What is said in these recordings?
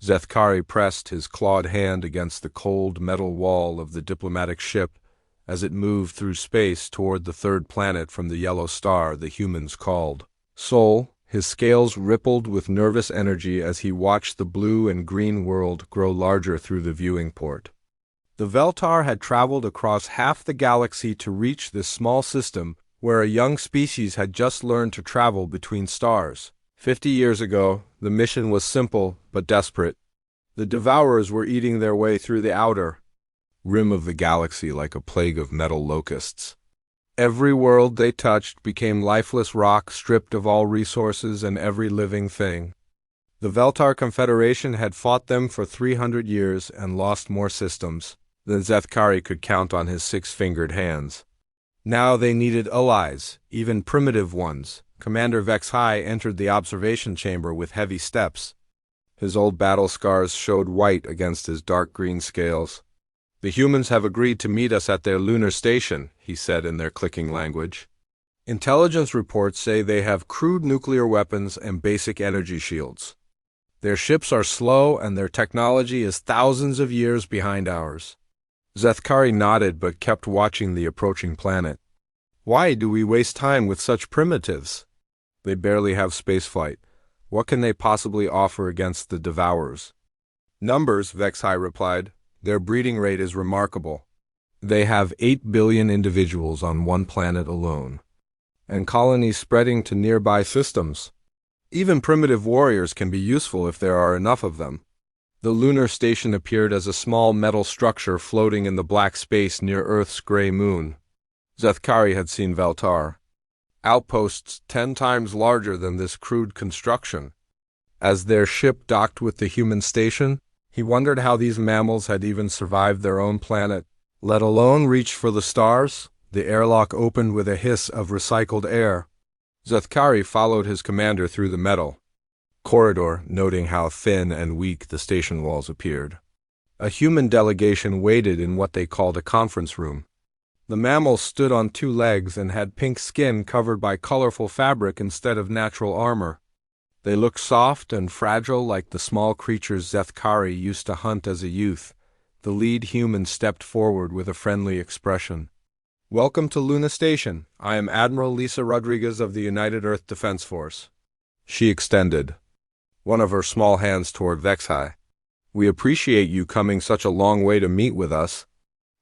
Zethkari pressed his clawed hand against the cold metal wall of the diplomatic ship as it moved through space toward the third planet from the yellow star the humans called Sol. His scales rippled with nervous energy as he watched the blue and green world grow larger through the viewing port. The Veltar had traveled across half the galaxy to reach this small system where a young species had just learned to travel between stars. 50 years ago, the mission was simple but desperate. The Devourers were eating their way through the outer rim of the galaxy like a plague of metal locusts. Every world they touched became lifeless rock stripped of all resources and every living thing. The Veltar Confederation had fought them for 300 years and lost more systems than Zethkari could count on his six-fingered hands. Now they needed allies, even primitive ones. Commander Vexhai entered the observation chamber with heavy steps. His old battle scars showed white against his dark green scales. "The humans have agreed to meet us at their lunar station," he said in their clicking language. "Intelligence reports say they have crude nuclear weapons and basic energy shields. Their ships are slow and their technology is thousands of years behind ours." Zethkari nodded but kept watching the approaching planet. "Why do we waste time with such primitives? They barely have spaceflight. What can they possibly offer against the Devourers?" "Numbers," Vexhai replied. "Their breeding rate is remarkable. They have 8 billion individuals on one planet alone, and colonies spreading to nearby systems. Even primitive warriors can be useful if there are enough of them." The lunar station appeared as a small metal structure floating in the black space near Earth's gray moon. Zethkari had seen Veltar outposts 10 times larger than this crude construction. As their ship docked with the human station, he wondered how these mammals had even survived their own planet, let alone reach for the stars. The airlock opened with a hiss of recycled air. Zethkari followed his commander through the metal corridor, noting how thin and weak the station walls appeared. A human delegation waited in what they called a conference room. The mammals stood on 2 legs and had pink skin covered by colorful fabric instead of natural armor. They looked soft and fragile like the small creatures Zethkari used to hunt as a youth. The lead human stepped forward with a friendly expression. "Welcome to Luna Station. I am Admiral Lisa Rodriguez of the United Earth Defense Force." She extended one of her small hands toward Vexhai. "We appreciate you coming such a long way to meet with us."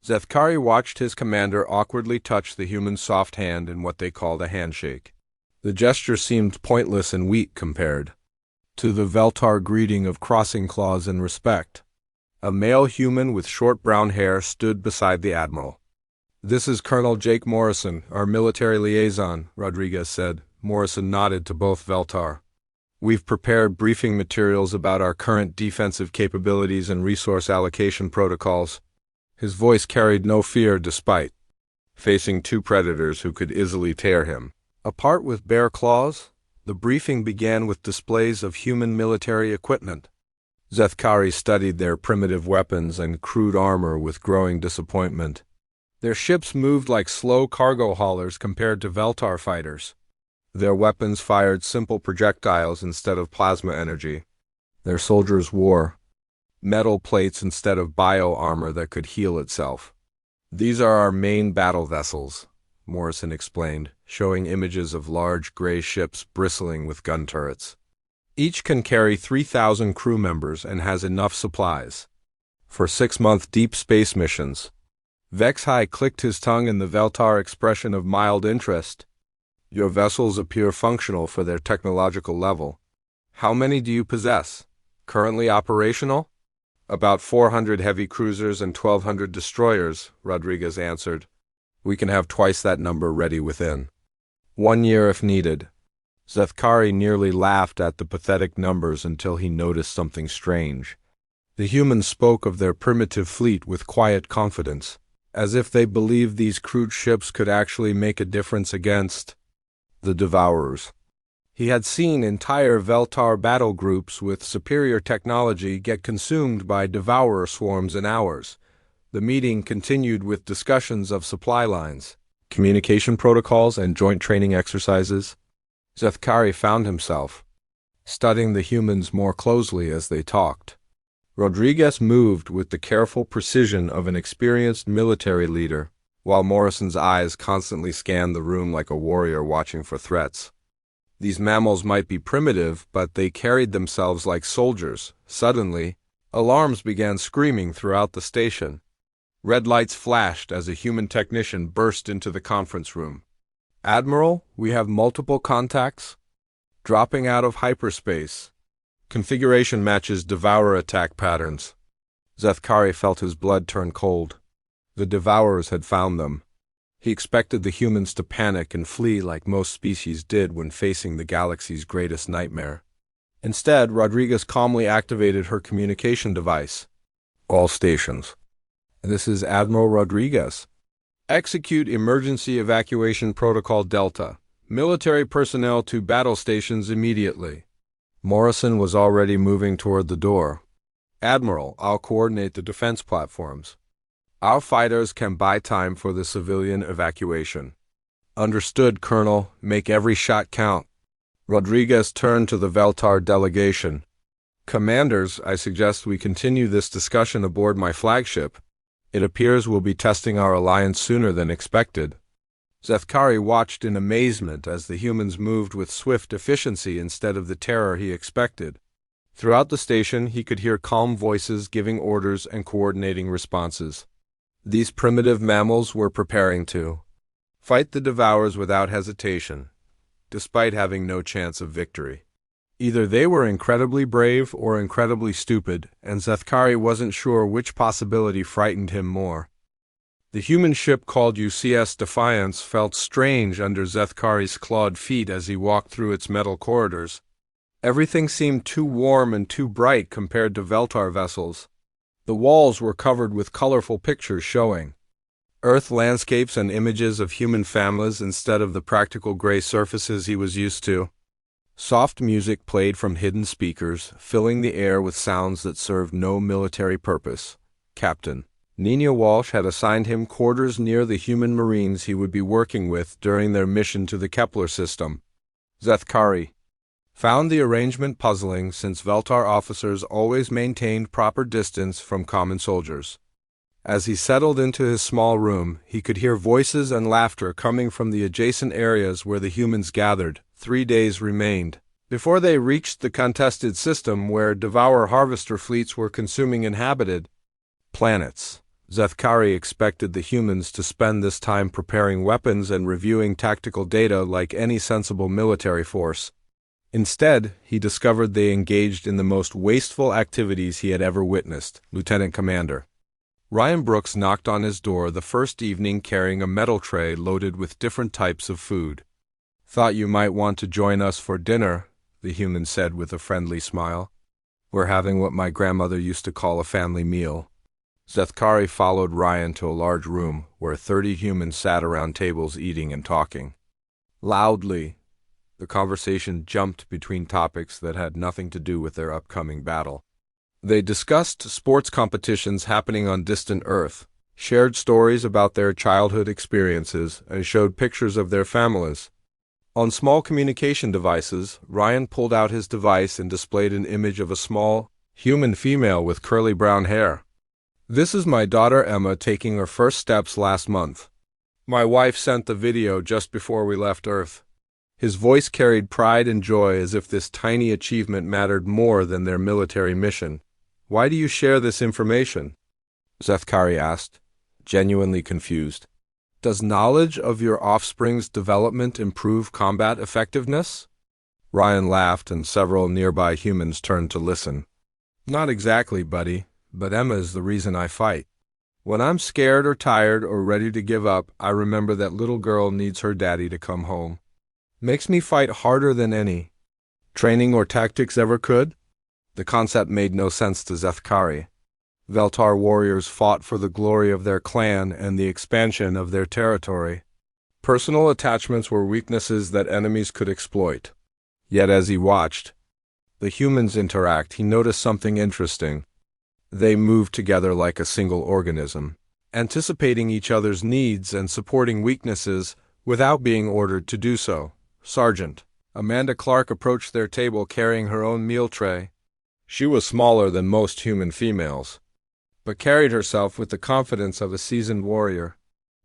Zethkari watched his commander awkwardly touch the human's soft hand in what they called a handshake. The gesture seemed pointless and weak compared to the Veltar greeting of crossing claws and respect. A male human with short brown hair stood beside the admiral. "This is Colonel Jake Morrison, our military liaison," Rodriguez said. Morrison nodded to both Veltar. "We've prepared briefing materials about our current defensive capabilities and resource allocation protocols." His voice carried no fear despite facing 2 predators who could easily tear him apart with bare claws. The briefing began with displays of human military equipment. Zethkari studied their primitive weapons and crude armor with growing disappointment. Their ships moved like slow cargo haulers compared to Veltar fighters. Their weapons fired simple projectiles instead of plasma energy. Their soldiers wore metal plates instead of bio-armor that could heal itself. "These are our main battle vessels," Morrison explained, showing images of large gray ships bristling with gun turrets. "Each can carry 3,000 crew members and has enough supplies for 6-month deep space missions." Vexhai clicked his tongue in the Veltar expression of mild interest. "Your vessels appear functional for their technological level. How many do you possess? Currently operational?" "About 400 heavy cruisers and 1,200 destroyers," Rodriguez answered. "We can have twice that number ready within 1 year if needed." Zethkari nearly laughed at the pathetic numbers until he noticed something strange. The humans spoke of their primitive fleet with quiet confidence, as if they believed these crude ships could actually make a difference against the Devourers. He had seen entire Veltar battle groups with superior technology get consumed by Devourer swarms in hours. The meeting continued with discussions of supply lines, communication protocols, and joint training exercises. Zethkari found himself studying the humans more closely as they talked. Rodriguez moved with the careful precision of an experienced military leader, while Morrison's eyes constantly scanned the room like a warrior watching for threats. These mammals might be primitive, but they carried themselves like soldiers. Suddenly, alarms began screaming throughout the station. Red lights flashed as a human technician burst into the conference room. "Admiral, we have multiple contacts. Dropping out of hyperspace. Configuration matches Devourer attack patterns." Zethkari felt his blood turn cold. The Devourers had found them. He expected the humans to panic and flee like most species did when facing the galaxy's greatest nightmare. Instead, Rodriguez calmly activated her communication device. "All stations. This is Admiral Rodriguez. Execute Emergency Evacuation Protocol Delta. Military personnel to battle stations immediately." Morrison was already moving toward the door. "Admiral, I'll coordinate the defense platforms. Our fighters can buy time for the civilian evacuation." "Understood, Colonel. Make every shot count." Rodriguez turned to the Veltar delegation. "Commanders, I suggest we continue this discussion aboard my flagship. It appears we'll be testing our alliance sooner than expected." Zethkari watched in amazement as the humans moved with swift efficiency instead of the terror he expected. Throughout the station, he could hear calm voices giving orders and coordinating responses. These primitive mammals were preparing to fight the Devourers without hesitation, despite having no chance of victory. Either they were incredibly brave or incredibly stupid, and Zethkari wasn't sure which possibility frightened him more. The human ship called UCS Defiance felt strange under Zethkari's clawed feet as he walked through its metal corridors. Everything seemed too warm and too bright compared to Veltar vessels. The walls were covered with colorful pictures showing Earth landscapes and images of human families instead of the practical gray surfaces he was used to. Soft music played from hidden speakers, filling the air with sounds that served no military purpose. Captain Nina Walsh had assigned him quarters near the human marines he would be working with during their mission to the Kepler system. Zethkari found the arrangement puzzling since Veltar officers always maintained proper distance from common soldiers. As he settled into his small room, he could hear voices and laughter coming from the adjacent areas where the humans gathered. 3 days remained before they reached the contested system where Devourer harvester fleets were consuming inhabited planets. Zethkari expected the humans to spend this time preparing weapons and reviewing tactical data like any sensible military force. Instead, he discovered they engaged in the most wasteful activities he had ever witnessed. Lieutenant Commander Ryan Brooks knocked on his door the first evening carrying a metal tray loaded with different types of food. "Thought you might want to join us for dinner," the human said with a friendly smile. "We're having what my grandmother used to call a family meal." Zethkari followed Ryan to a large room where 30 humans sat around tables eating and talking. Loudly, the conversation jumped between topics that had nothing to do with their upcoming battle. They discussed sports competitions happening on distant Earth, shared stories about their childhood experiences, and showed pictures of their families. On small communication devices, Ryan pulled out his device and displayed an image of a small, human female with curly brown hair. "This is my daughter Emma taking her first steps last month. My wife sent the video just before we left Earth." His voice carried pride and joy as if this tiny achievement mattered more than their military mission. "Why do you share this information?" Zethkari asked, genuinely confused. "Does knowledge of your offspring's development improve combat effectiveness?" Ryan laughed and several nearby humans turned to listen. "Not exactly, buddy, but Emma is the reason I fight. When I'm scared or tired or ready to give up, I remember that little girl needs her daddy to come home. Makes me fight harder than any training or tactics ever could." The concept made no sense to Zethkari. Veltar warriors fought for the glory of their clan and the expansion of their territory. Personal attachments were weaknesses that enemies could exploit. Yet as he watched the humans interact, he noticed something interesting. They moved together like a single organism, anticipating each other's needs and supporting weaknesses without being ordered to do so. Sergeant Amanda Clark approached their table carrying her own meal tray. She was smaller than most human females, but carried herself with the confidence of a seasoned warrior.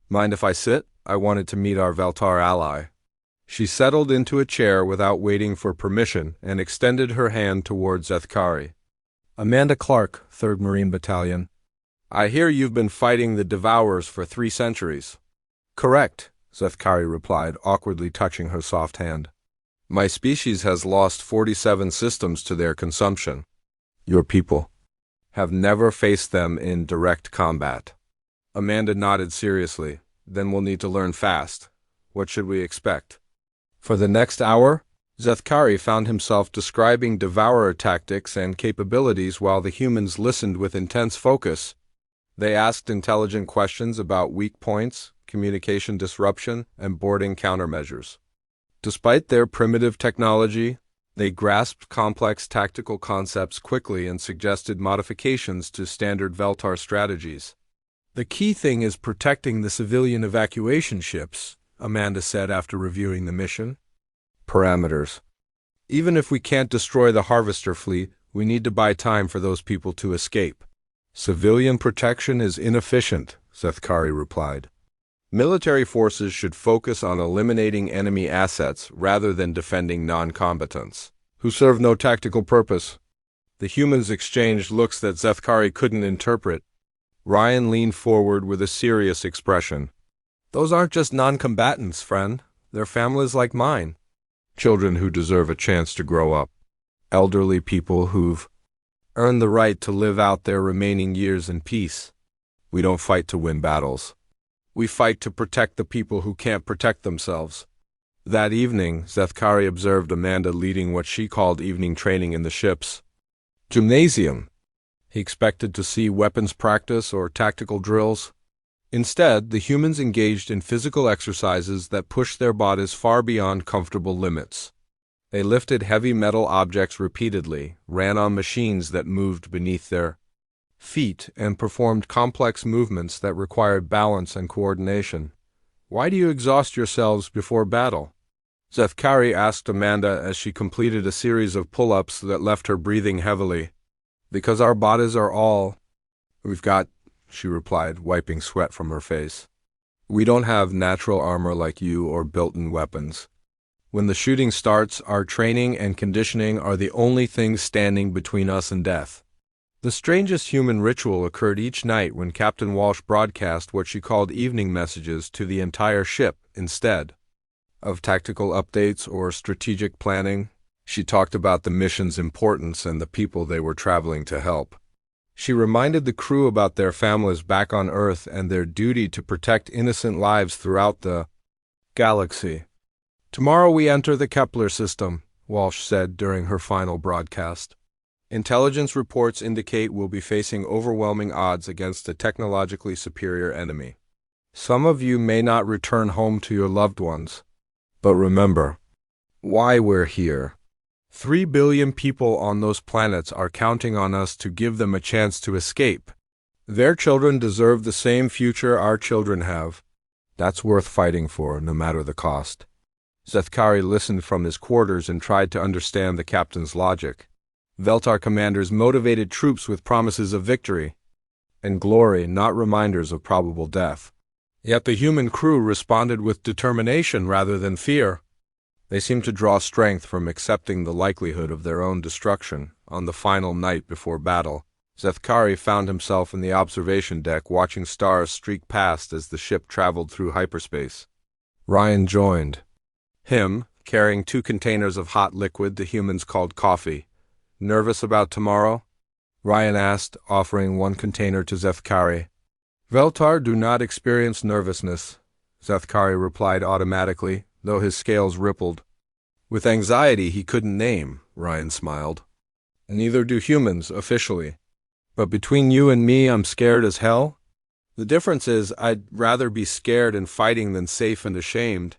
Mind if I sit? I wanted to meet our Veltar ally. She settled into a chair without waiting for permission and extended her hand towards Zethkari. Amanda Clark, 3rd Marine Battalion. I hear you've been fighting the Devourers for 3 centuries. Correct, Zethkari replied, awkwardly touching her soft hand. My species has lost 47 systems to their consumption. Your people have never faced them in direct combat. Amanda nodded seriously. Then we'll need to learn fast. What should we expect? For the next hour, Zethkari found himself describing Devourer tactics and capabilities while the humans listened with intense focus. They asked intelligent questions about weak points, communication disruption, and boarding countermeasures. Despite their primitive technology, they grasped complex tactical concepts quickly and suggested modifications to standard Veltar strategies. The key thing is protecting the civilian evacuation ships, Amanda said after reviewing the mission. Parameters. Even if we can't destroy the Harvester fleet, we need to buy time for those people to escape. Civilian protection is inefficient, Zethkari replied. Military forces should focus on eliminating enemy assets rather than defending non-combatants, who serve no tactical purpose. The humans exchanged looks that Zethkari couldn't interpret. Ryan leaned forward with a serious expression. Those aren't just non-combatants, friend. They're families like mine. Children who deserve a chance to grow up. Elderly people who've earned the right to live out their remaining years in peace. We don't fight to win battles. We fight to protect the people who can't protect themselves. That evening, Zethkari observed Amanda leading what she called evening training in the ship's gymnasium. He expected to see weapons practice or tactical drills. Instead, the humans engaged in physical exercises that pushed their bodies far beyond comfortable limits. They lifted heavy metal objects repeatedly, ran on machines that moved beneath their feet, and performed complex movements that required balance and coordination. Why do you exhaust yourselves before battle? Zethkari asked Amanda as she completed a series of pull-ups that left her breathing heavily. Because our bodies are all we've got, she replied, wiping sweat from her face. We don't have natural armor like you or built-in weapons. When the shooting starts, our training and conditioning are the only things standing between us and death. The strangest human ritual occurred each night when Captain Walsh broadcast what she called evening messages to the entire ship instead of tactical updates or strategic planning. She talked about the mission's importance and the people they were traveling to help. She reminded the crew about their families back on Earth and their duty to protect innocent lives throughout the galaxy. Tomorrow we enter the Kepler system, Walsh said during her final broadcast. Intelligence reports indicate we'll be facing overwhelming odds against a technologically superior enemy. Some of you may not return home to your loved ones. But remember why we're here. 3 billion people on those planets are counting on us to give them a chance to escape. Their children deserve the same future our children have. That's worth fighting for, no matter the cost. Zethkari listened from his quarters and tried to understand the captain's logic. Veltar commanders motivated troops with promises of victory and glory, not reminders of probable death. Yet the human crew responded with determination rather than fear. They seemed to draw strength from accepting the likelihood of their own destruction. On the final night before battle, Zethkari found himself in the observation deck watching stars streak past as the ship traveled through hyperspace. Ryan joined him, carrying 2 containers of hot liquid the humans called coffee. Nervous about tomorrow? Ryan asked, offering 1 container to Zethkari. Veltar do not experience nervousness, Zethkari replied automatically, though his scales rippled. With anxiety he couldn't name, Ryan smiled. Neither do humans, officially. But between you and me, I'm scared as hell. The difference is I'd rather be scared and fighting than safe and ashamed.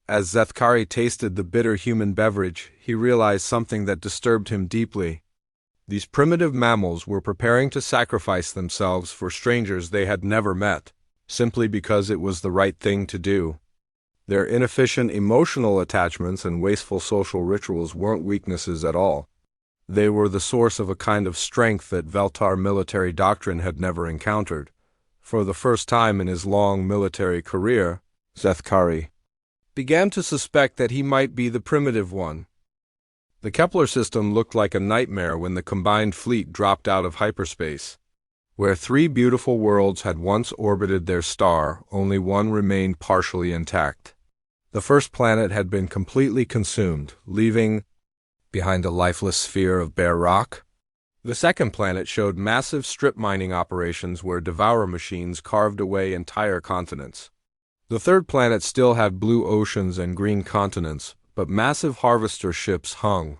As Zethkari tasted the bitter human beverage, he realized something that disturbed him deeply. These primitive mammals were preparing to sacrifice themselves for strangers they had never met, simply because it was the right thing to do. Their inefficient emotional attachments and wasteful social rituals weren't weaknesses at all. They were the source of a kind of strength that Veltar military doctrine had never encountered. For the first time in his long military career, Zethkari began to suspect that he might be the primitive one. The Kepler system looked like a nightmare when the combined fleet dropped out of hyperspace. Where 3 beautiful worlds had once orbited their star, only one remained partially intact. The first planet had been completely consumed, leaving behind a lifeless sphere of bare rock. The second planet showed massive strip mining operations where Devourer machines carved away entire continents. The third planet still had blue oceans and green continents, but massive harvester ships hung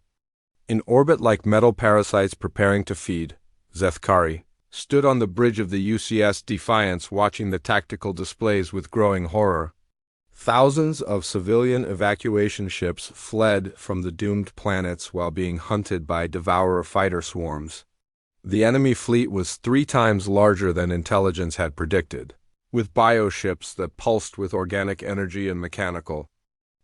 in orbit like metal parasites preparing to feed. Zethkari stood on the bridge of the UCS Defiance watching the tactical displays with growing horror. Thousands of civilian evacuation ships fled from the doomed planets while being hunted by Devourer fighter swarms. The enemy fleet was 3 times larger than intelligence had predicted, with bioships that pulsed with organic energy and mechanical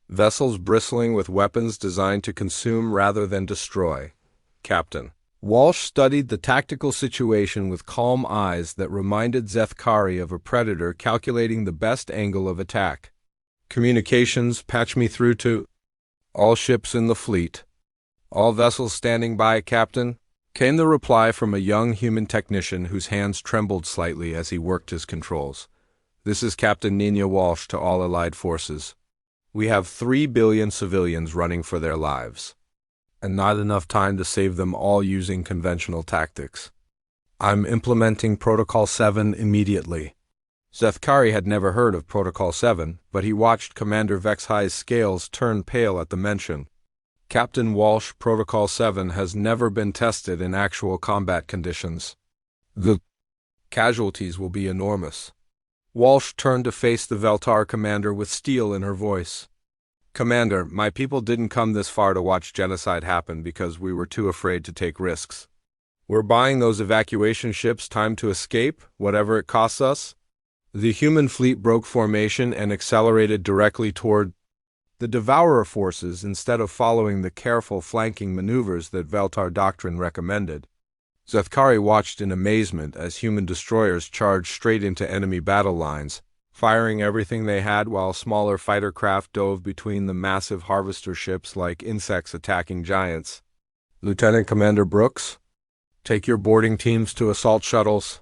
vessels bristling with weapons designed to consume rather than destroy. Captain Walsh studied the tactical situation with calm eyes that reminded Zethkari of a predator calculating the best angle of attack. Communications, patch me through to all ships in the fleet. All vessels standing by, Captain, came the reply from a young human technician whose hands trembled slightly as he worked his controls. This is Captain Nina Walsh to all Allied forces. We have 3 billion civilians running for their lives, and not enough time to save them all using conventional tactics. I'm implementing Protocol 7 immediately. Zethkari had never heard of Protocol 7, but he watched Commander Vexhi's scales turn pale at the mention. Captain Walsh, Protocol 7 has never been tested in actual combat conditions. The casualties will be enormous. Walsh turned to face the Veltar commander with steel in her voice. Commander, my people didn't come this far to watch genocide happen because we were too afraid to take risks. We're buying those evacuation ships time to escape, whatever it costs us. The human fleet broke formation and accelerated directly toward the Devourer forces instead of following the careful flanking maneuvers that Veltar doctrine recommended. Zethkari watched in amazement as human destroyers charged straight into enemy battle lines, firing everything they had while smaller fighter craft dove between the massive harvester ships like insects attacking giants. Lieutenant Commander Brooks, take your boarding teams to assault shuttles.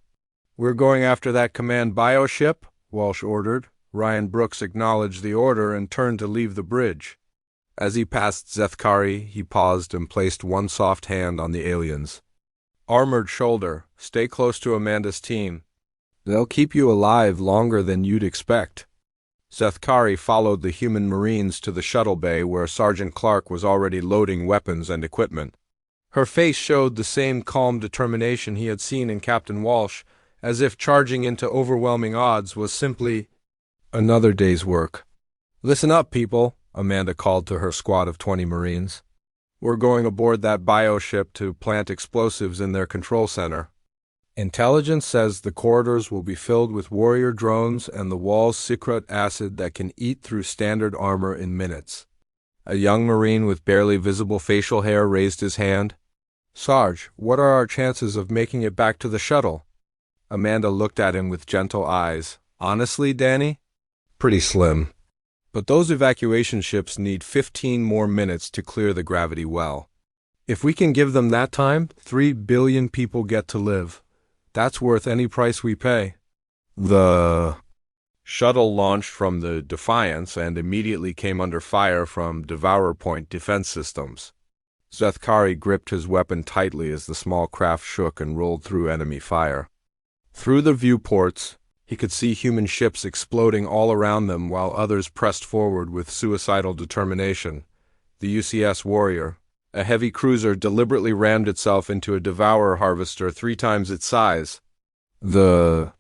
We're going after that command bioship, Walsh ordered. Ryan Brooks acknowledged the order and turned to leave the bridge. As he passed Zethkari, he paused and placed one soft hand on the alien's armored shoulder. Stay close to Amanda's team. They'll keep you alive longer than you'd expect. Zethkari followed the human Marines to the shuttle bay where Sergeant Clark was already loading weapons and equipment. Her face showed the same calm determination he had seen in Captain Walsh, as if charging into overwhelming odds was simply another day's work. Listen up, people, Amanda called to her squad of 20 Marines. We're going aboard that bioship to plant explosives in their control center. Intelligence says the corridors will be filled with warrior drones and the walls secret acid that can eat through standard armor in minutes. A young Marine with barely visible facial hair raised his hand. Sarge, what are our chances of making it back to the shuttle? Amanda looked at him with gentle eyes. Honestly, Danny? Pretty slim. But those evacuation ships need 15 more minutes to clear the gravity well. If we can give them that time, 3 billion people get to live. That's worth any price we pay. The shuttle launched from the Defiance and immediately came under fire from Devourer Point defense systems. Zethkari gripped his weapon tightly as the small craft shook and rolled through enemy fire. Through the viewports, he could see human ships exploding all around them while others pressed forward with suicidal determination. The UCS Warrior, a heavy cruiser, deliberately rammed itself into a Devourer harvester 3 times its size. The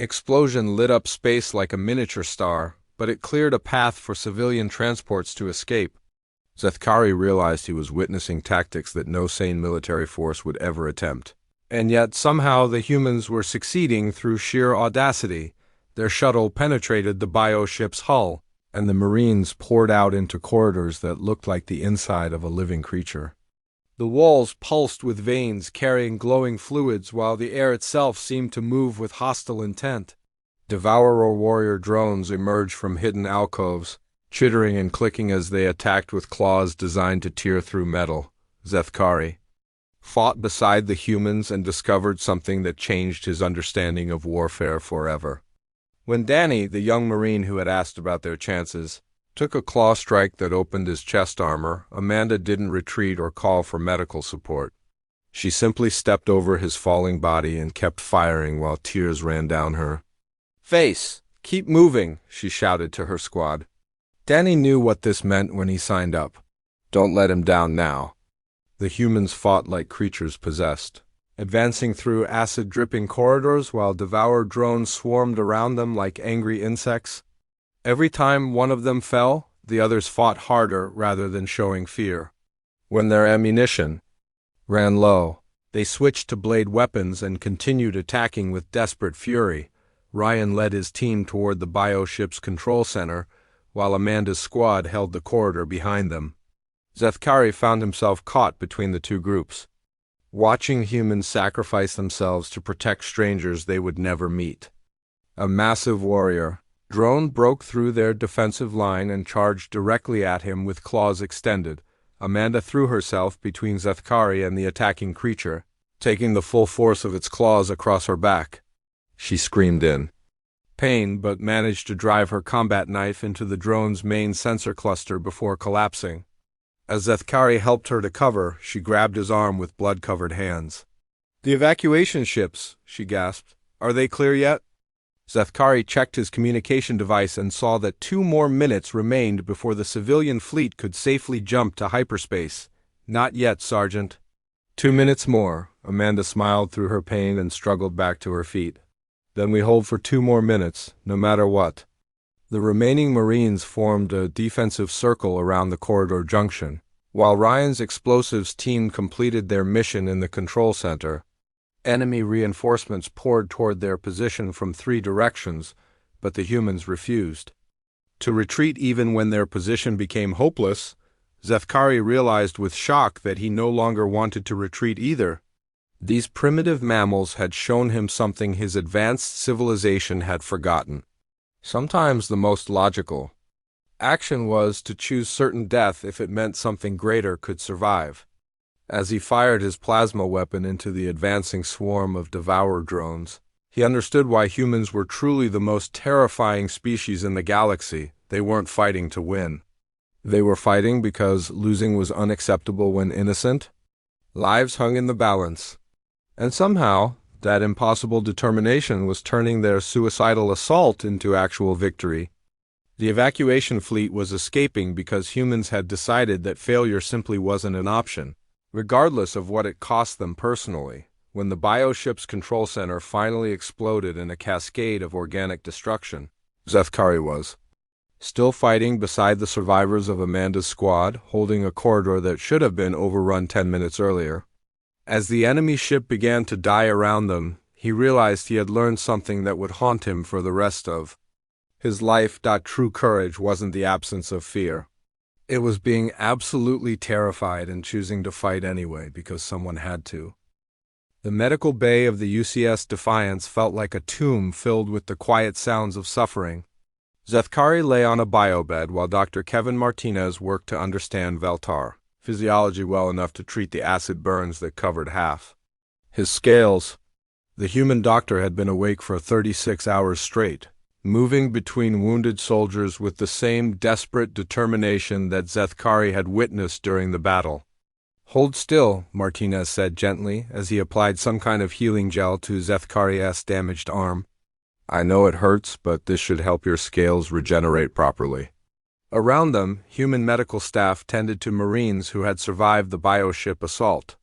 explosion lit up space like a miniature star, but it cleared a path for civilian transports to escape. Zethkari realized he was witnessing tactics that no sane military force would ever attempt. And yet somehow the humans were succeeding through sheer audacity. Their shuttle penetrated the bioship's hull, and the Marines poured out into corridors that looked like the inside of a living creature. The walls pulsed with veins carrying glowing fluids while the air itself seemed to move with hostile intent. Devourer warrior drones emerged from hidden alcoves, chittering and clicking as they attacked with claws designed to tear through metal. Zethkari fought beside the humans and discovered something that changed his understanding of warfare forever. When Danny, the young Marine who had asked about their chances, took a claw strike that opened his chest armor, Amanda didn't retreat or call for medical support. She simply stepped over his falling body and kept firing while tears ran down her face. "Keep moving," she shouted to her squad. Danny knew what this meant when he signed up. Don't let him down now. The humans fought like creatures possessed, advancing through acid-dripping corridors while devourer drones swarmed around them like angry insects. Every time one of them fell, the others fought harder rather than showing fear. When their ammunition ran low, they switched to blade weapons and continued attacking with desperate fury. Ryan led his team toward the bioship's control center, while Amanda's squad held the corridor behind them. Zethkari found himself caught between the two groups, watching humans sacrifice themselves to protect strangers they would never meet. A massive warrior drone broke through their defensive line and charged directly at him with claws extended. Amanda threw herself between Zethkari and the attacking creature, taking the full force of its claws across her back. She screamed in pain but managed to drive her combat knife into the drone's main sensor cluster before collapsing. As Zethkari helped her to cover, she grabbed his arm with blood-covered hands. "The evacuation ships," she gasped. "Are they clear yet?" Zethkari checked his communication device and saw that 2 more minutes remained before the civilian fleet could safely jump to hyperspace. "Not yet, Sergeant." 2 minutes more. Amanda smiled through her pain and struggled back to her feet. "Then we hold for 2 more minutes, no matter what." The remaining Marines formed a defensive circle around the corridor junction, while Ryan's explosives team completed their mission in the control center. Enemy reinforcements poured toward their position from 3 directions, but the humans refused to retreat even when their position became hopeless. Zethkari realized with shock that he no longer wanted to retreat either. These primitive mammals had shown him something his advanced civilization had forgotten. Sometimes the most logical action was to choose certain death if it meant something greater could survive. As he fired his plasma weapon into the advancing swarm of devourer drones, he understood why humans were truly the most terrifying species in the galaxy. They weren't fighting to win. They were fighting because losing was unacceptable when innocent. Lives hung in the balance. And somehow, that impossible determination was turning their suicidal assault into actual victory. The evacuation fleet was escaping because humans had decided that failure simply wasn't an option, regardless of what it cost them personally. When the bioship's control center finally exploded in a cascade of organic destruction, Zethkari was still fighting beside the survivors of Amanda's squad, holding a corridor that should have been overrun 10 minutes earlier. As the enemy ship began to die around them, he realized he had learned something that would haunt him for the rest of his life. True courage wasn't the absence of fear. It was being absolutely terrified and choosing to fight anyway because someone had to. The medical bay of the UCS Defiance felt like a tomb filled with the quiet sounds of suffering. Zethkari lay on a biobed while Dr. Kevin Martinez worked to understand Veltar physiology well enough to treat the acid burns that covered half his scales. The human doctor had been awake for 36 hours straight, moving between wounded soldiers with the same desperate determination that Zethkari had witnessed during the battle. "Hold still," Martinez said gently as he applied some kind of healing gel to Zethkari's damaged arm. "I know it hurts, but this should help your scales regenerate properly." Around them, human medical staff tended to Marines who had survived the bioship assault.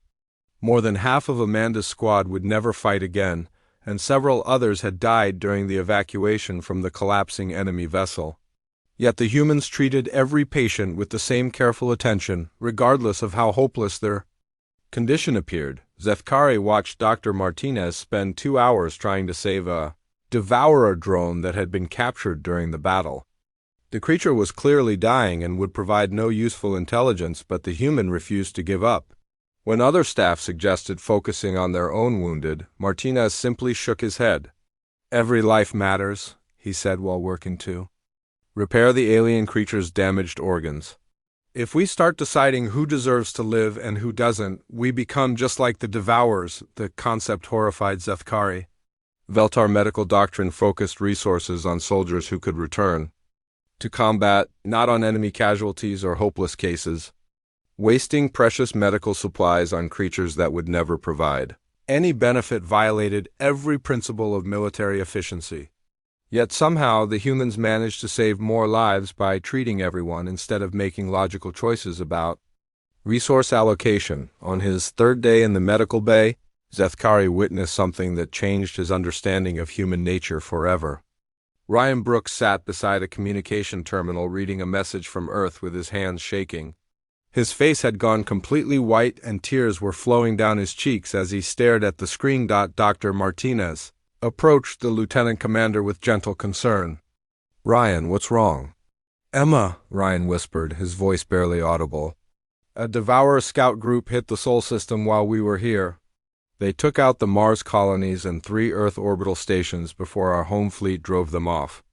More than half of Amanda's squad would never fight again, and several others had died during the evacuation from the collapsing enemy vessel. Yet the humans treated every patient with the same careful attention, regardless of how hopeless their condition appeared. Zethkari watched Dr. Martinez spend 2 hours trying to save a Devourer drone that had been captured during the battle. The creature was clearly dying and would provide no useful intelligence, but the human refused to give up. When other staff suggested focusing on their own wounded, Martinez simply shook his head. "Every life matters," he said while working to repair the alien creature's damaged organs. "If we start deciding who deserves to live and who doesn't, we become just like the Devourers." The concept horrified Zethkari. Veltar medical doctrine focused resources on soldiers who could return to combat, not on enemy casualties or hopeless cases, wasting precious medical supplies on creatures that would never provide any benefit violated every principle of military efficiency. Yet somehow the humans managed to save more lives by treating everyone instead of making logical choices about resource allocation. On his third day in the medical bay, Zethkari witnessed something that changed his understanding of human nature forever. Ryan Brooks sat beside a communication terminal reading a message from Earth with his hands shaking. His face had gone completely white and tears were flowing down his cheeks as he stared at the screen. Dr. Martinez approached the lieutenant commander with gentle concern. "Ryan, what's wrong?" "Emma," Ryan whispered, his voice barely audible. "A Devourer scout group hit the Sol system while we were here. They took out the Mars colonies and 3 Earth orbital stations before our home fleet drove them off."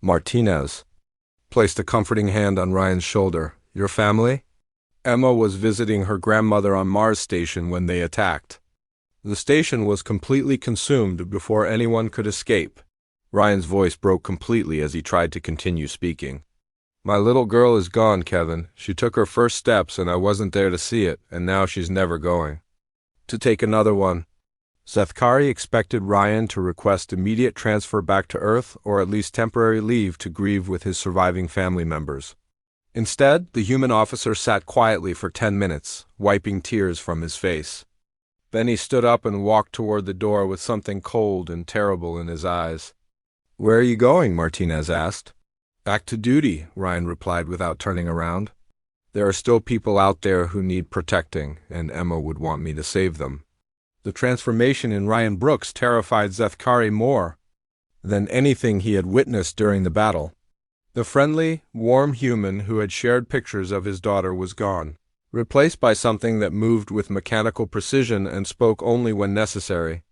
Martinez placed a comforting hand on Ryan's shoulder. "Your family?" "Emma was visiting her grandmother on Mars station when they attacked. The station was completely consumed before anyone could escape." Ryan's voice broke completely as he tried to continue speaking. "My little girl is gone, Kevin. She took her first steps and I wasn't there to see it, and now she's never going to take another one." Zethkari expected Ryan to request immediate transfer back to Earth or at least temporary leave to grieve with his surviving family members. Instead, the human officer sat quietly for 10 minutes, wiping tears from his face. Then he stood up and walked toward the door with something cold and terrible in his eyes. "Where are you going?" Martinez asked. "Back to duty," Ryan replied without turning around. "There are still people out there who need protecting, and Emma would want me to save them." The transformation in Ryan Brooks terrified Zethkari more than anything he had witnessed during the battle. The friendly, warm human who had shared pictures of his daughter was gone, replaced by something that moved with mechanical precision and spoke only when necessary.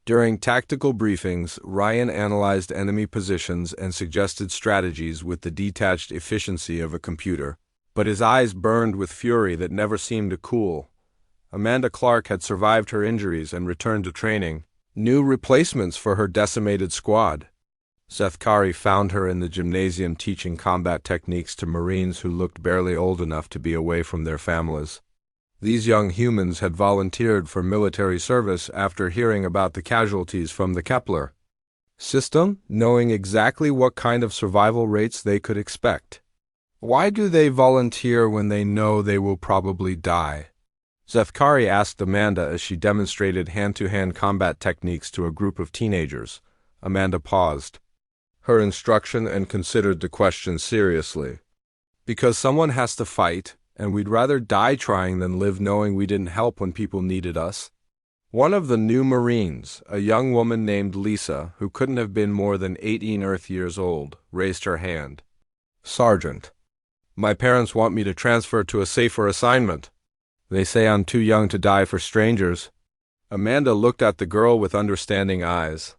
During tactical briefings, Ryan analyzed enemy positions and suggested strategies with the detached efficiency of a computer, but his eyes burned with fury that never seemed to cool. Amanda Clark had survived her injuries and returned to training, new replacements for her decimated squad. Zethkari found her in the gymnasium teaching combat techniques to Marines who looked barely old enough to be away from their families. These young humans had volunteered for military service after hearing about the casualties from the Kepler system, knowing exactly what kind of survival rates they could expect. Why do they volunteer when they know they will probably die? Zethkari asked Amanda as she demonstrated hand-to-hand combat techniques to a group of teenagers. Amanda paused her instruction and considered the question seriously. "Because someone has to fight, and we'd rather die trying than live knowing we didn't help when people needed us." One of the new Marines, a young woman named Lisa, who couldn't have been more than 18 Earth years old, raised her hand. "Sergeant, my parents want me to transfer to a safer assignment. They say I'm too young to die for strangers." Amanda looked at the girl with understanding eyes.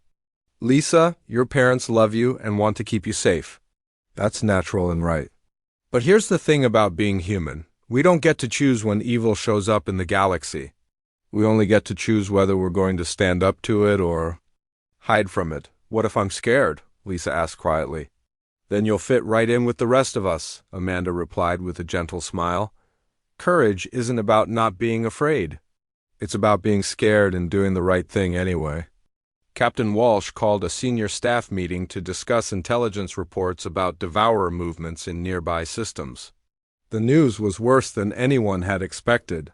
"Lisa, your parents love you and want to keep you safe. That's natural and right. But here's the thing about being human. We don't get to choose when evil shows up in the galaxy. We only get to choose whether we're going to stand up to it or hide from it." "What if I'm scared?" Lisa asked quietly. "Then you'll fit right in with the rest of us," Amanda replied with a gentle smile. "Courage isn't about not being afraid. It's about being scared and doing the right thing anyway." Captain Walsh called a senior staff meeting to discuss intelligence reports about Devourer movements in nearby systems. The news was worse than anyone had expected.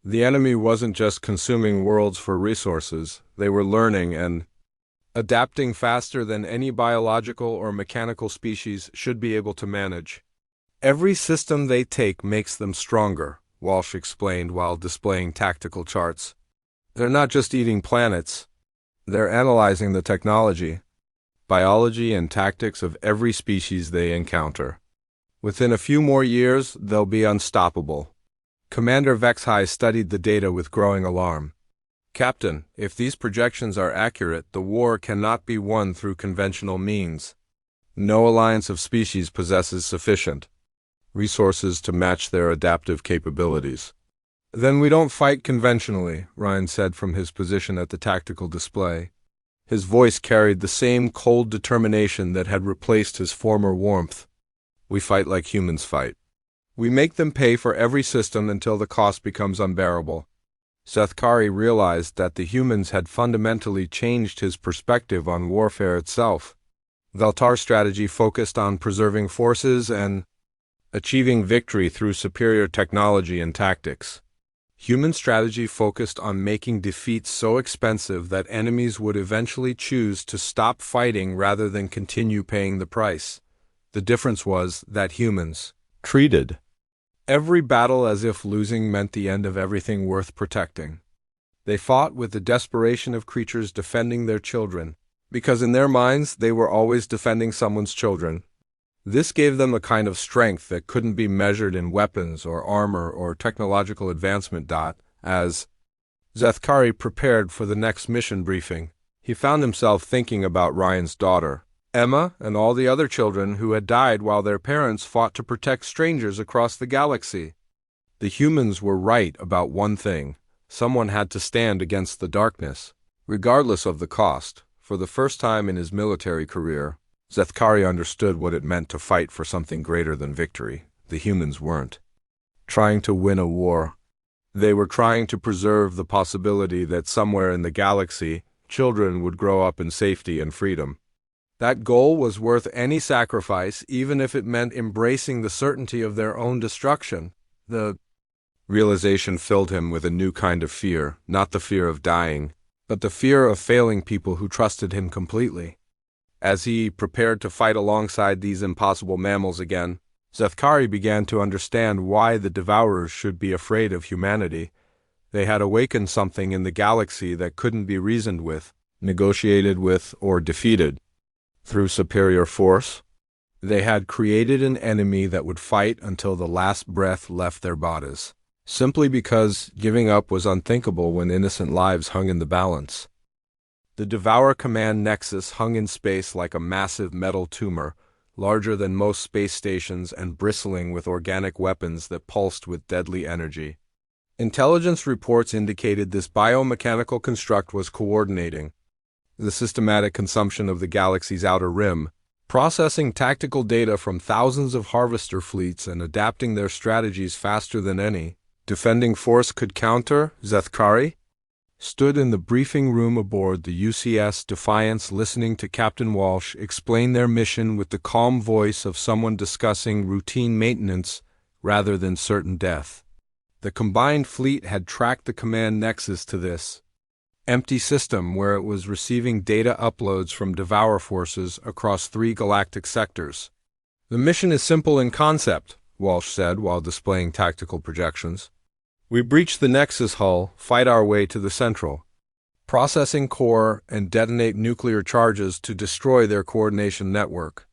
The enemy wasn't just consuming worlds for resources, they were learning and adapting faster than any biological or mechanical species should be able to manage. "Every system they take makes them stronger," Walsh explained while displaying tactical charts. "They're not just eating planets. They're analyzing the technology, biology, and tactics of every species they encounter. Within a few more years, they'll be unstoppable. Commander Vexhai studied the data with growing alarm. Captain, if these projections are accurate, the war cannot be won through conventional means. No alliance of species possesses sufficient resources to match their adaptive capabilities. Then we don't fight conventionally, Ryan said from his position at the tactical display. His voice carried the same cold determination that had replaced his former warmth. We fight like humans fight. We make them pay for every system until the cost becomes unbearable. Sethkari realized that the humans had fundamentally changed his perspective on warfare itself. Veltar's strategy focused on preserving forces and achieving victory through superior technology and tactics. Human strategy focused on making defeat so expensive that enemies would eventually choose to stop fighting rather than continue paying the price. The difference was that humans treated every battle as if losing meant the end of everything worth protecting. They fought with the desperation of creatures defending their children, because in their minds they were always defending someone's children. This gave them a kind of strength that couldn't be measured in weapons or armor or technological advancement. As Sethkari prepared for the next mission briefing, he found himself thinking about Ryan's daughter, Emma, and all the other children who had died while their parents fought to protect strangers across the galaxy. The humans were right about one thing: someone had to stand against the darkness, regardless of the cost. For the first time in his military career, Sethkari understood what it meant to fight for something greater than victory. The humans weren't trying to win a war. They were trying to preserve the possibility that somewhere in the galaxy, children would grow up in safety and freedom. That goal was worth any sacrifice, even if it meant embracing the certainty of their own destruction. The realization filled him with a new kind of fear, not the fear of dying, but the fear of failing people who trusted him completely. As he prepared to fight alongside these impossible mammals again, Sethkari began to understand why the Devourers should be afraid of humanity. They had awakened something in the galaxy that couldn't be reasoned with, negotiated with, or defeated through superior force. They had created an enemy that would fight until the last breath left their bodies, simply because giving up was unthinkable when innocent lives hung in the balance. The Devourer Command Nexus hung in space like a massive metal tumor, larger than most space stations and bristling with organic weapons that pulsed with deadly energy. Intelligence reports indicated this biomechanical construct was coordinating the systematic consumption of the galaxy's outer rim, processing tactical data from thousands of harvester fleets and adapting their strategies faster than any defending force could counter. Sethkari stood in the briefing room aboard the UCS Defiance, listening to Captain Walsh explain their mission with the calm voice of someone discussing routine maintenance rather than certain death. The combined fleet had tracked the command nexus to this empty system where it was receiving data uploads from Devourer forces across 3 galactic sectors. The mission is simple in concept, Walsh said while displaying tactical projections. We breach the Nexus hull, fight our way to the central processing core, and detonate nuclear charges to destroy their coordination network.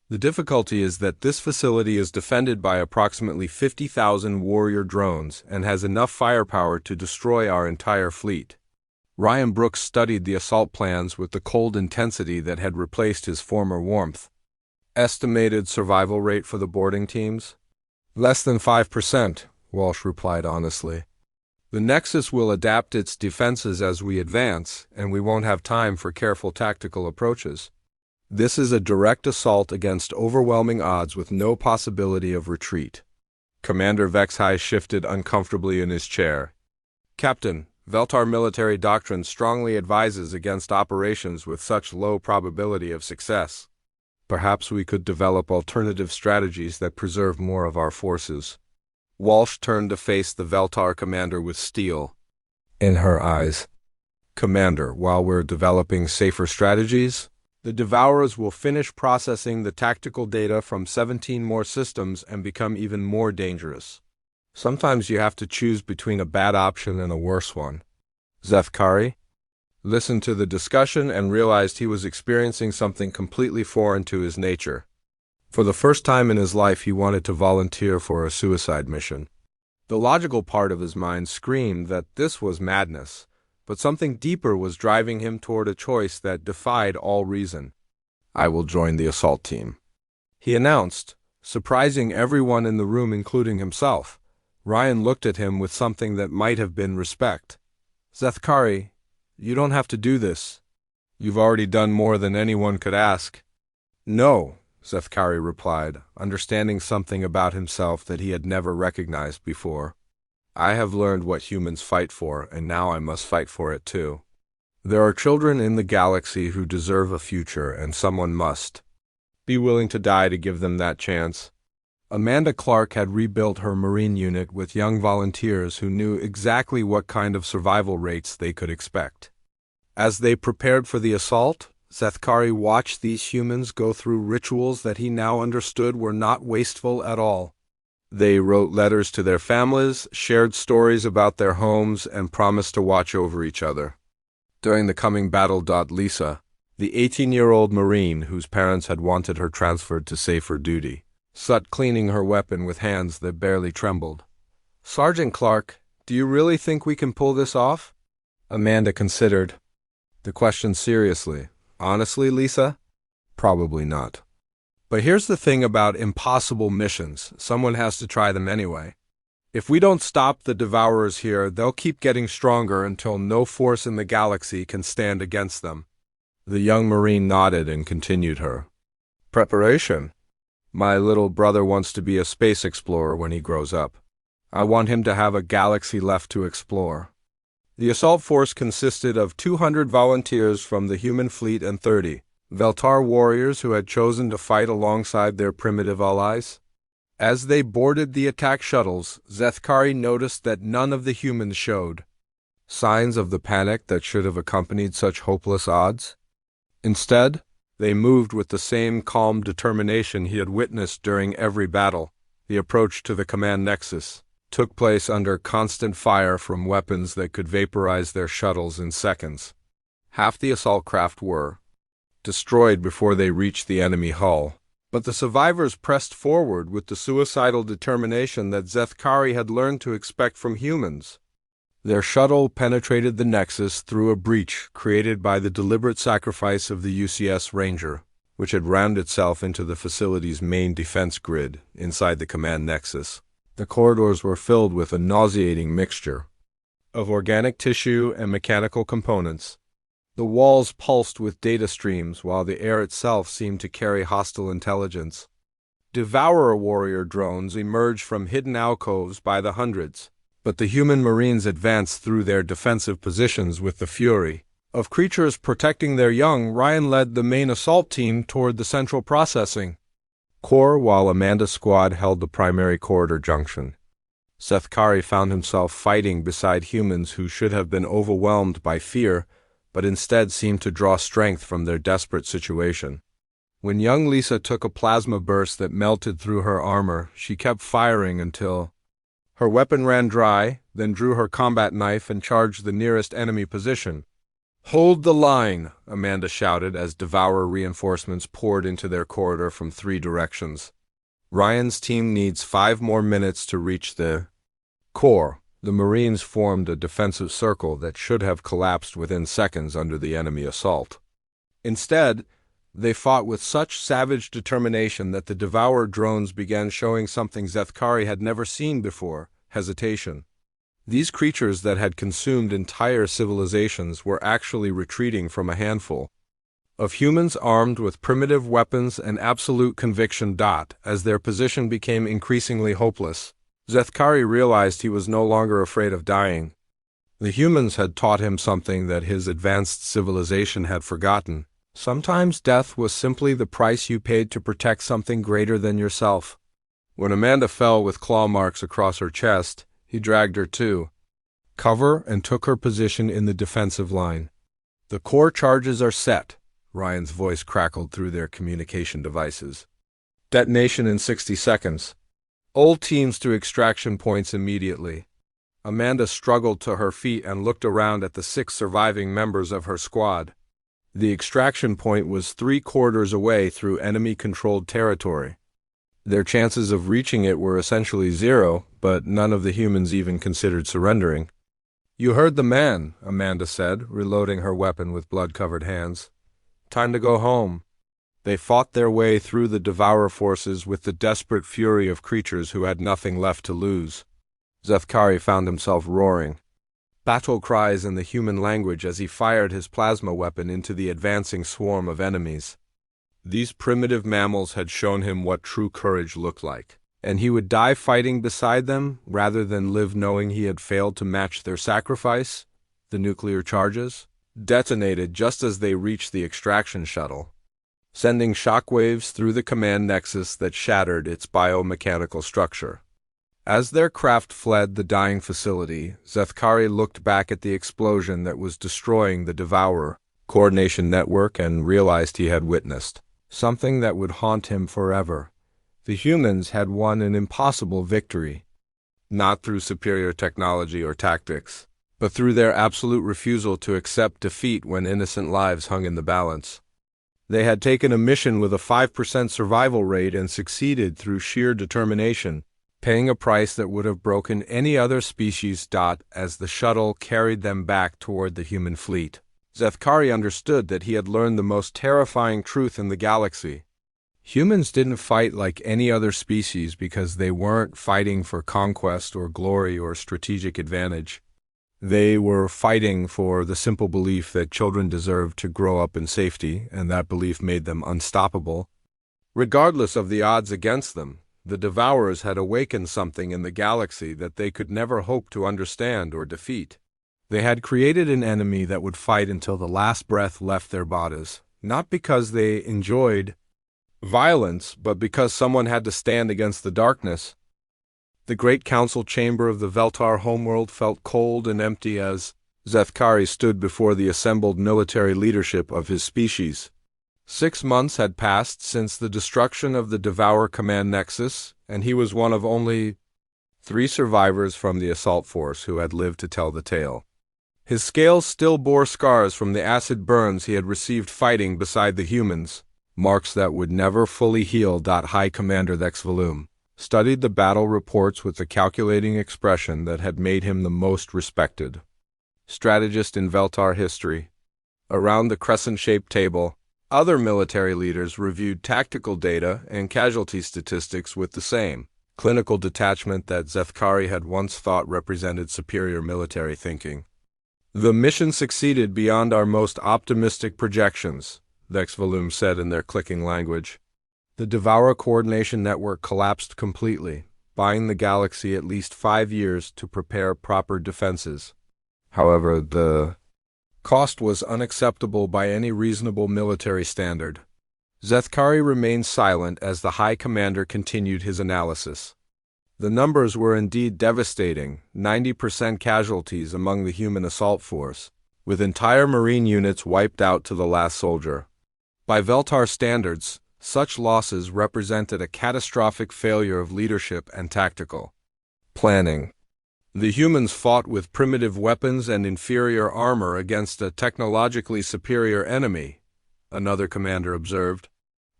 The difficulty is that this facility is defended by approximately 50,000 warrior drones and has enough firepower to destroy our entire fleet. Ryan Brooks studied the assault plans with the cold intensity that had replaced his former warmth. Estimated survival rate for the boarding teams? Less than 5%, Walsh replied honestly. The Nexus will adapt its defenses as we advance, and we won't have time for careful tactical approaches. This is a direct assault against overwhelming odds with no possibility of retreat. Commander Vexhai shifted uncomfortably in his chair. Captain, Veltar military doctrine strongly advises against operations with such low probability of success. Perhaps we could develop alternative strategies that preserve more of our forces. Walsh turned to face the Veltar commander with steel in her eyes. Commander, while we're developing safer strategies, the Devourers will finish processing the tactical data from 17 more systems and become even more dangerous. Sometimes you have to choose between a bad option and a worse one. Sethkari listened to the discussion and realized he was experiencing something completely foreign to his nature. For the first time in his life, he wanted to volunteer for a suicide mission. The logical part of his mind screamed that this was madness, but something deeper was driving him toward a choice that defied all reason. "I will join the assault team," he announced, surprising everyone in the room including himself. Ryan looked at him with something that might have been respect. "Zethkari, you don't have to do this. You've already done more than anyone could ask." "No," Zethkari replied, understanding something about himself that he had never recognized before. "I have learned what humans fight for, and now I must fight for it too. There are children in the galaxy who deserve a future, and someone must be willing to die to give them that chance." Amanda Clark had rebuilt her Marine unit with young volunteers who knew exactly what kind of survival rates they could expect. As they prepared for the assault, Zethkari watched these humans go through rituals that he now understood were not wasteful at all. They wrote letters to their families, shared stories about their homes, and promised to watch over each other. During the coming battle, Lisa, the 18-year-old Marine whose parents had wanted her transferred to safer duty, sat cleaning her weapon with hands that barely trembled. "Sergeant Clark, do you really think we can pull this off?" Amanda considered the question seriously. "Honestly, Lisa? Probably not. But here's the thing about impossible missions. Someone has to try them anyway. If we don't stop the Devourers here, they'll keep getting stronger until no force in the galaxy can stand against them." The young Marine nodded and continued her preparation. "My little brother wants to be a space explorer when he grows up. I want him to have a galaxy left to explore." The assault force consisted of 200 volunteers from the human fleet and 30 Veltar warriors who had chosen to fight alongside their primitive allies. As they boarded the attack shuttles, Zethkari noticed that none of the humans showed signs of the panic that should have accompanied such hopeless odds. Instead, they moved with the same calm determination he had witnessed during every battle. The approach to the command Nexus took place under constant fire from weapons that could vaporize their shuttles in seconds. Half the assault craft were destroyed before they reached the enemy hull, but the survivors pressed forward with the suicidal determination that Zethkari had learned to expect from humans. Their shuttle penetrated the Nexus through a breach created by the deliberate sacrifice of the UCS Ranger, which had rammed itself into the facility's main defense grid inside the command Nexus. The corridors were filled with a nauseating mixture of organic tissue and mechanical components. The walls pulsed with data streams, while the air itself seemed to carry hostile intelligence. Devourer warrior drones emerged from hidden alcoves by the hundreds, but the human Marines advanced through their defensive positions with the fury of creatures protecting their young. Ryan led the main assault team toward the central processing core, while Amanda's squad held the primary corridor junction. Zethkari found himself fighting beside humans who should have been overwhelmed by fear, but instead seemed to draw strength from their desperate situation. When young Lisa took a plasma burst that melted through her armor, she kept firing until her weapon ran dry, then drew her combat knife and charged the nearest enemy position. "Hold the line," Amanda shouted as Devourer reinforcements poured into their corridor from 3 directions. "Ryan's team needs 5 more minutes to reach the core." The Marines formed a defensive circle that should have collapsed within seconds under the enemy assault. Instead, they fought with such savage determination that the Devourer drones began showing something Zethkari had never seen before: hesitation. These creatures that had consumed entire civilizations were actually retreating from a handful of humans armed with primitive weapons and absolute conviction. As their position became increasingly hopeless, Zethkari realized he was no longer afraid of dying. The humans had taught him something that his advanced civilization had forgotten. Sometimes death was simply the price you paid to protect something greater than yourself. When Amanda fell with claw marks across her chest, he dragged her to cover and took her position in the defensive line. "The core charges are set," Ryan's voice crackled through their communication devices. "Detonation in 60 seconds. All teams to extraction points immediately." Amanda struggled to her feet and looked around at the 6 surviving members of her squad. The extraction point was 3 corridors away through enemy-controlled territory. Their chances of reaching it were essentially zero, but none of the humans even considered surrendering. "You heard the man," Amanda said, reloading her weapon with blood-covered hands. "Time to go home." They fought their way through the Devourer forces with the desperate fury of creatures who had nothing left to lose. Zethkari found himself roaring battle cries in the human language as he fired his plasma weapon into the advancing swarm of enemies. These primitive mammals had shown him what true courage looked like, and he would die fighting beside them rather than live knowing he had failed to match their sacrifice. The nuclear charges detonated just as they reached the extraction shuttle, sending shockwaves through the command nexus that shattered its biomechanical structure. As their craft fled the dying facility, Zethkari looked back at the explosion that was destroying the Devourer coordination network and realized he had witnessed something that would haunt him forever. The humans had won an impossible victory, not through superior technology or tactics, but through their absolute refusal to accept defeat when innocent lives hung in the balance. They had taken a mission with a 5% survival rate and succeeded through sheer determination, paying a price that would have broken any other species. As the shuttle carried them back toward the human fleet, Zethkari understood that he had learned the most terrifying truth in the galaxy. Humans didn't fight like any other species because they weren't fighting for conquest or glory or strategic advantage. They were fighting for the simple belief that children deserved to grow up in safety, and that belief made them unstoppable. Regardless of the odds against them, the Devourers had awakened something in the galaxy that they could never hope to understand or defeat. They had created an enemy that would fight until the last breath left their bodies, not because they enjoyed violence, but because someone had to stand against the darkness. The great council chamber of the Veltar homeworld felt cold and empty as Zethkari stood before the assembled military leadership of his species. 6 months had passed since the destruction of the Devourer command nexus, and he was one of only 3 survivors from the assault force who had lived to tell the tale. His scales still bore scars from the acid burns he had received fighting beside the humans, marks that would never fully heal. High Commander Thexvalum studied the battle reports with the calculating expression that had made him the most respected strategist in Veltar history. Around the crescent-shaped table, other military leaders reviewed tactical data and casualty statistics with the same clinical detachment that Zethkari had once thought represented superior military thinking. "The mission succeeded beyond our most optimistic projections," Thexvalum said in their clicking language. The Devourer coordination network collapsed completely, buying the galaxy at least 5 years to prepare proper defenses. However, the cost was unacceptable by any reasonable military standard. Zethkari remained silent as the High Commander continued his analysis. The numbers were indeed devastating, 90% casualties among the human assault force, with entire Marine units wiped out to the last soldier. By Veltar standards, such losses represented a catastrophic failure of leadership and tactical planning. The humans fought with primitive weapons and inferior armor against a technologically superior enemy, another commander observed.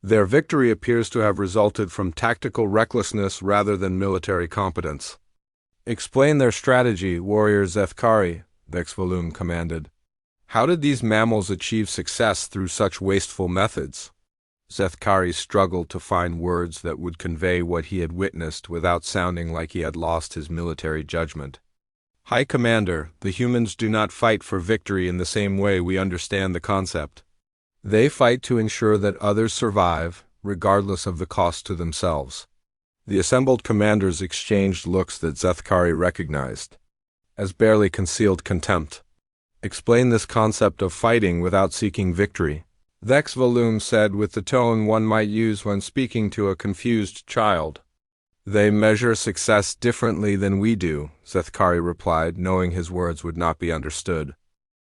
Their victory appears to have resulted from tactical recklessness rather than military competence. "Explain their strategy, warrior Zethkari," Thexvalum commanded. "How did these mammals achieve success through such wasteful methods?" Zethkari struggled to find words that would convey what he had witnessed without sounding like he had lost his military judgment. "High Commander, the humans do not fight for victory in the same way we understand the concept. They fight to ensure that others survive, regardless of the cost to themselves." The assembled commanders exchanged looks that Zethkari recognized as barely concealed contempt. "Explain this concept of fighting without seeking victory," Thexvalum said with the tone one might use when speaking to a confused child. "They measure success differently than we do," Zethkari replied, knowing his words would not be understood.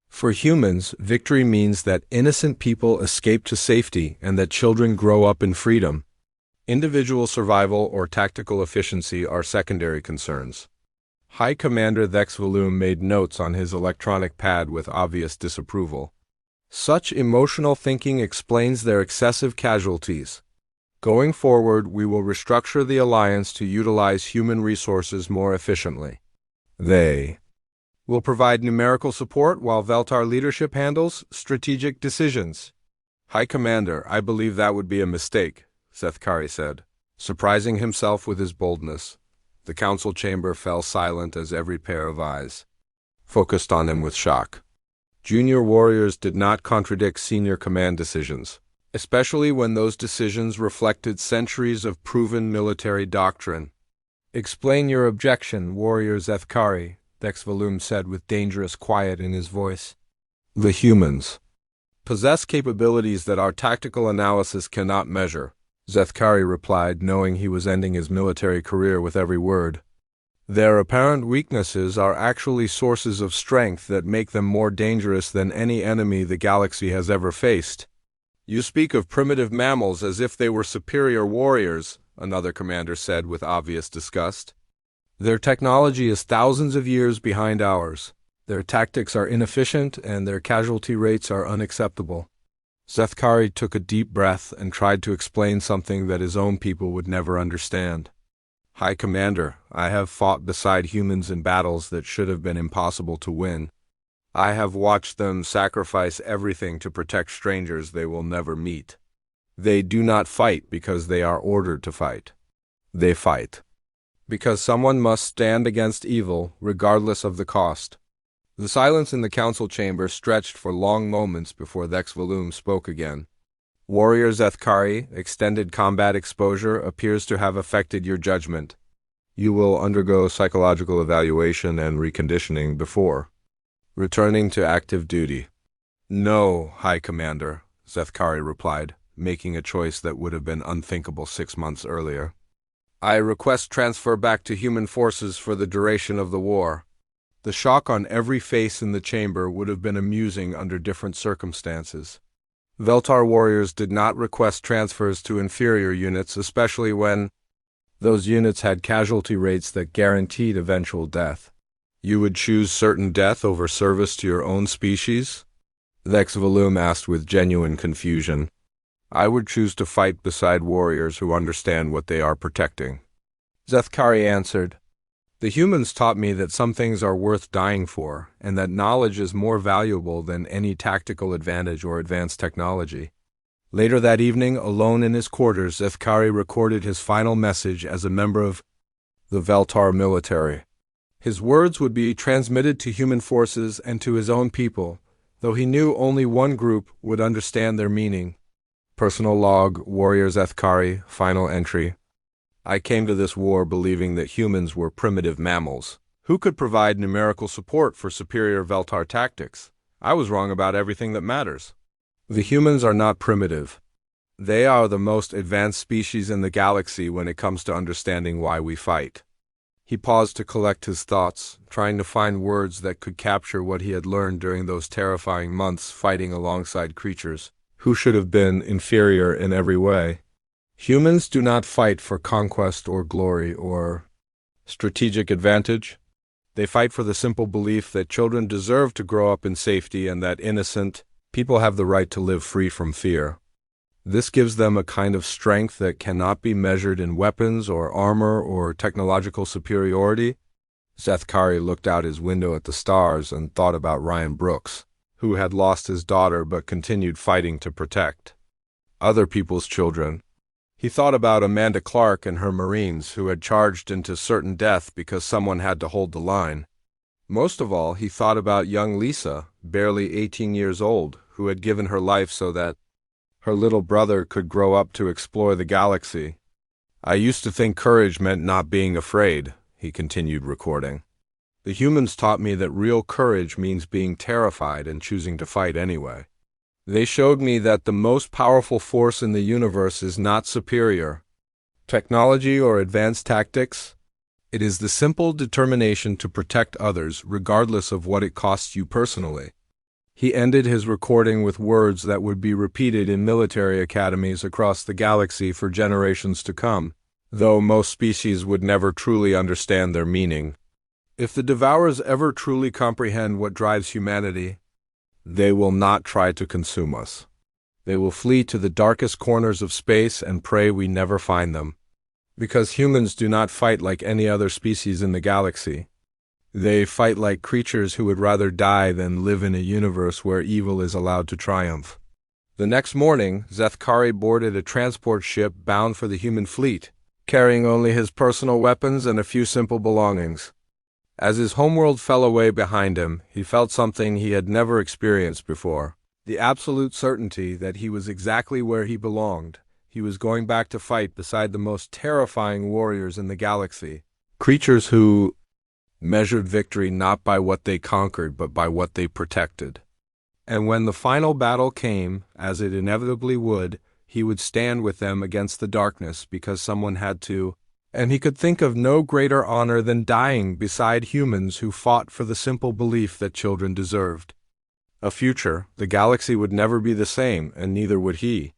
"For humans, victory means that innocent people escape to safety and that children grow up in freedom. Individual survival or tactical efficiency are secondary concerns." High Commander Thexvalum made notes on his electronic pad with obvious disapproval. "Such emotional thinking explains their excessive casualties. Going forward, we will restructure the alliance to utilize human resources more efficiently. They will provide numerical support while Veltar leadership handles strategic decisions. High Commander, I believe that would be a mistake, Zethkari said, surprising himself with his boldness. The council chamber fell silent as every pair of eyes focused on him with shock. Junior warriors did not contradict senior command decisions, especially when those decisions reflected centuries of proven military doctrine. Explain your objection, Warrior Zethkari, Dexvalum said with dangerous quiet in his voice. The humans possess capabilities that our tactical analysis cannot measure, Zethkari replied, knowing he was ending his military career with every word. Their apparent weaknesses are actually sources of strength that make them more dangerous than any enemy the galaxy has ever faced. You speak of primitive mammals as if they were superior warriors, another commander said with obvious disgust. Their technology is thousands of years behind ours. Their tactics are inefficient and their casualty rates are unacceptable. Zethkari took a deep breath and tried to explain something that his own people would never understand. High Commander, I have fought beside humans in battles that should have been impossible to win. I have watched them sacrifice everything to protect strangers they will never meet. They do not fight because they are ordered to fight. They fight because someone must stand against evil, regardless of the cost. The silence in the council chamber stretched for long moments before Dexvalum spoke again. Warrior Zethkari, extended combat exposure appears to have affected your judgment. You will undergo psychological evaluation and reconditioning before returning to active duty. No, High Commander, Zethkari replied, making a choice that would have been unthinkable 6 months earlier. I request transfer back to human forces for the duration of the war. The shock on every face in the chamber would have been amusing under different circumstances. Veltar warriors did not request transfers to inferior units, especially when those units had casualty rates that guaranteed eventual death. You would choose certain death over service to your own species? Dexvalum asked with genuine confusion. I would choose to fight beside warriors who understand what they are protecting. Zethkari answered, The humans taught me that some things are worth dying for, and that knowledge is more valuable than any tactical advantage or advanced technology. Later that evening, alone in his quarters, Zethkari recorded his final message as a member of the Veltar military. His words would be transmitted to human forces and to his own people, though he knew only one group would understand their meaning. Personal log, Warrior Zethkari, final entry. I came to this war believing that humans were primitive mammals, who could provide numerical support for superior Veltar tactics. I was wrong about everything that matters. The humans are not primitive. They are the most advanced species in the galaxy when it comes to understanding why we fight. He paused to collect his thoughts, trying to find words that could capture what he had learned during those terrifying months fighting alongside creatures who should have been inferior in every way. Humans do not fight for conquest or glory or strategic advantage. They fight for the simple belief that children deserve to grow up in safety and that innocent people have the right to live free from fear. This gives them a kind of strength that cannot be measured in weapons or armor or technological superiority. Zethkari looked out his window at the stars and thought about Ryan Brooks, who had lost his daughter but continued fighting to protect other people's children. He thought about Amanda Clark and her Marines who had charged into certain death because someone had to hold the line. Most of all, he thought about young Lisa, barely 18 years old, who had given her life so that her little brother could grow up to explore the galaxy. I used to think courage meant not being afraid, he continued recording. The humans taught me that real courage means being terrified and choosing to fight anyway. They showed me that the most powerful force in the universe is not superior technology or advanced tactics. It is the simple determination to protect others regardless of what it costs you personally. He ended his recording with words that would be repeated in military academies across the galaxy for generations to come, though most species would never truly understand their meaning. If the Devourers ever truly comprehend what drives humanity, they will not try to consume us. They will flee to the darkest corners of space and pray we never find them. Because humans do not fight like any other species in the galaxy. They fight like creatures who would rather die than live in a universe where evil is allowed to triumph. The next morning, Zethkari boarded a transport ship bound for the human fleet, carrying only his personal weapons and a few simple belongings. As his homeworld fell away behind him, he felt something he had never experienced before. The absolute certainty that he was exactly where he belonged. He was going back to fight beside the most terrifying warriors in the galaxy. Creatures who measured victory not by what they conquered, but by what they protected. And when the final battle came, as it inevitably would, he would stand with them against the darkness because someone had to, and he could think of no greater honor than dying beside humans who fought for the simple belief that children deserved. A future, the galaxy would never be the same, and neither would he.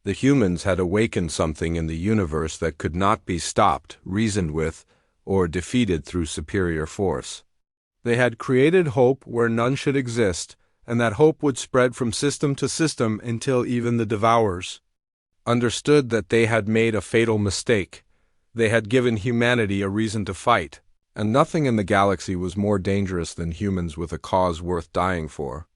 The humans had awakened something in the universe that could not be stopped, reasoned with, or defeated through superior force. They had created hope where none should exist, and that hope would spread from system to system until even the Devourers understood that they had made a fatal mistake. They had given humanity a reason to fight, and nothing in the galaxy was more dangerous than humans with a cause worth dying for.